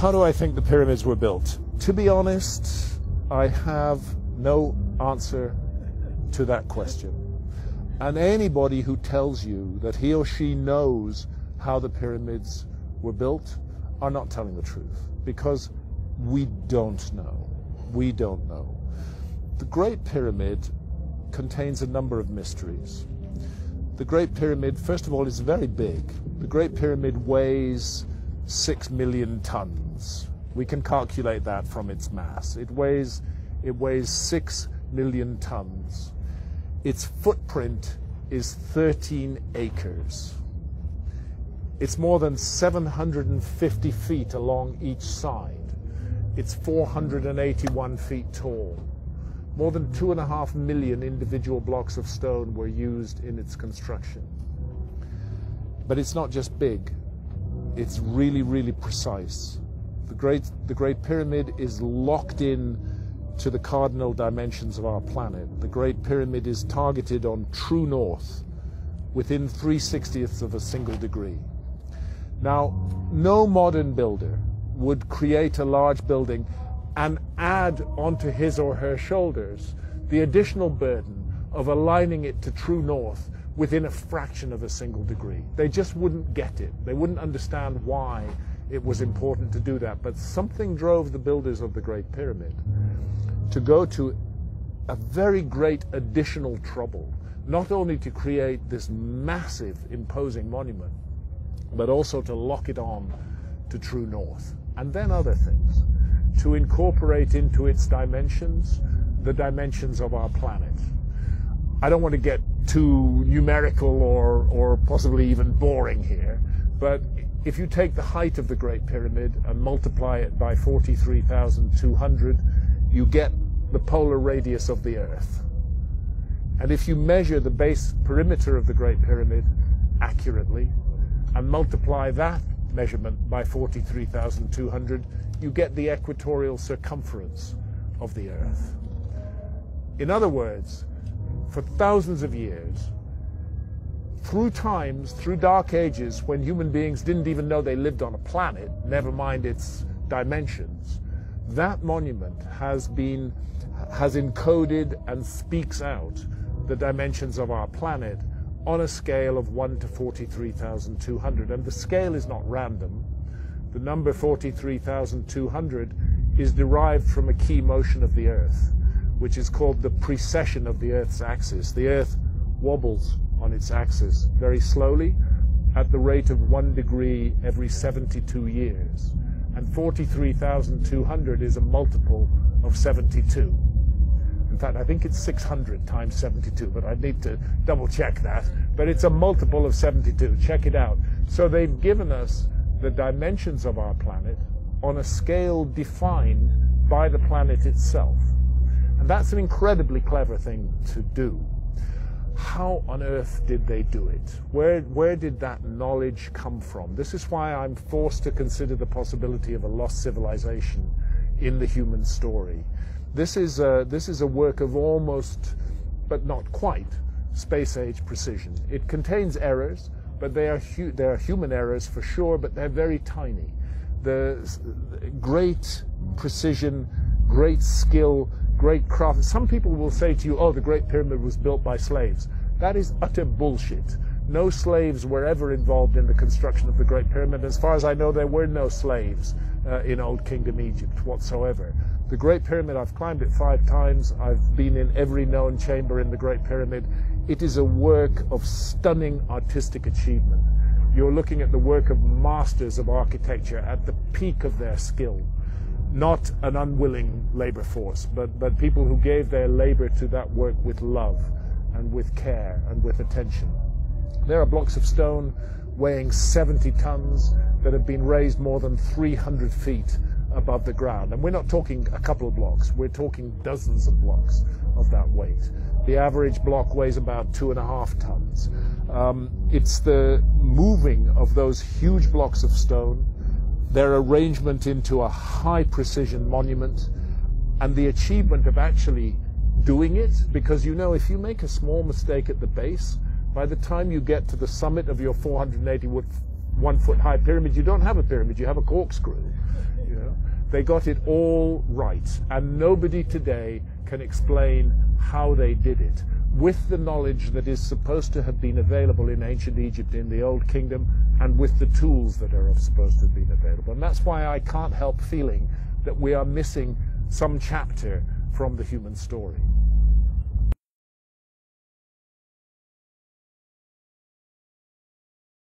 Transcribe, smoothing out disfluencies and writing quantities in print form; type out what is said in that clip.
How do I think the pyramids were built? To be honest, I have no answer to that question. And anybody who tells you that he or she knows how the pyramids were built are not telling the truth, because we don't know. We don't know. The Great Pyramid contains a number of mysteries. The Great Pyramid, first of all, is very big. The Great Pyramid weighs 6 million tons. We can calculate that from its mass. It weighs 6 million tons. Its footprint is 13 acres. It's more than 750 feet along each side. It's 481 feet tall. More than 2.5 million individual blocks of stone were used in its construction. But it's not just big, it's really, really precise. The Great Pyramid is locked in to the cardinal dimensions of our planet. The Great Pyramid is targeted on true north, within 3/60ths of a single degree. Now, no modern builder would create a large building and add onto his or her shoulders the additional burden of aligning it to true north within a fraction of a single degree. They just wouldn't get it. They wouldn't understand why it was important to do that. But something drove the builders of the Great Pyramid to go to a very great additional trouble, not only to create this massive, imposing monument, but also to lock it on to true north. And then other things, to incorporate into its dimensions the dimensions of our planet. I don't want to get too numerical or possibly even boring here, but if you take the height of the Great Pyramid and multiply it by 43,200, you get the polar radius of the Earth. And if you measure the base perimeter of the Great Pyramid accurately and multiply that measurement by 43,200, you get the equatorial circumference of the Earth. In other words, for thousands of years, through times, through dark ages, when human beings didn't even know they lived on a planet, never mind its dimensions, that monument has encoded and speaks out the dimensions of our planet on a scale of 1 to 43,200. And the scale is not random. The number 43,200 is derived from a key motion of the Earth, which is called the precession of the Earth's axis. The Earth wobbles on its axis very slowly at the rate of 1 degree every 72 years. And 43,200 is a multiple of 72. In fact, I think it's 600 times 72, but I need to double check that. But it's a multiple of 72. Check it out. So they've given us the dimensions of our planet on a scale defined by the planet itself. And that's an incredibly clever thing to do. How on earth did they do it? Where did that knowledge come from? This is why I'm forced to consider the possibility of a lost civilization in the human story. This is a work of almost, but not quite, space-age precision. It contains errors, but they are human errors for sure, but they're very tiny. The great precision, great skill, great craft. Some people will say to you, oh, the Great Pyramid was built by slaves. That is utter bullshit. No slaves were ever involved in the construction of the Great Pyramid. As far as I know, there were no slaves in Old Kingdom Egypt whatsoever. The Great Pyramid, I've climbed it 5 times. I've been in every known chamber in the Great Pyramid. It is a work of stunning artistic achievement. You're looking at the work of masters of architecture at the peak of their skill. Not an unwilling labor force, but people who gave their labor to that work with love and with care and with attention. There are blocks of stone weighing 70 tons that have been raised more than 300 feet above the ground. And we're not talking a couple of blocks, we're talking dozens of blocks of that weight. The average block weighs about 2.5 tons. It's the moving of those huge blocks of stone, their arrangement into a high precision monument, and the achievement of actually doing it, because you know if you make a small mistake at the base, by the time you get to the summit of your 480 1-foot-high pyramid, you don't have a pyramid, you have a corkscrew. You know? They got it all right, and nobody today can explain how they did it with the knowledge that is supposed to have been available in ancient Egypt, in the Old Kingdom, and with the tools that are supposed to have been available. And that's why I can't help feeling that we are missing some chapter from the human story.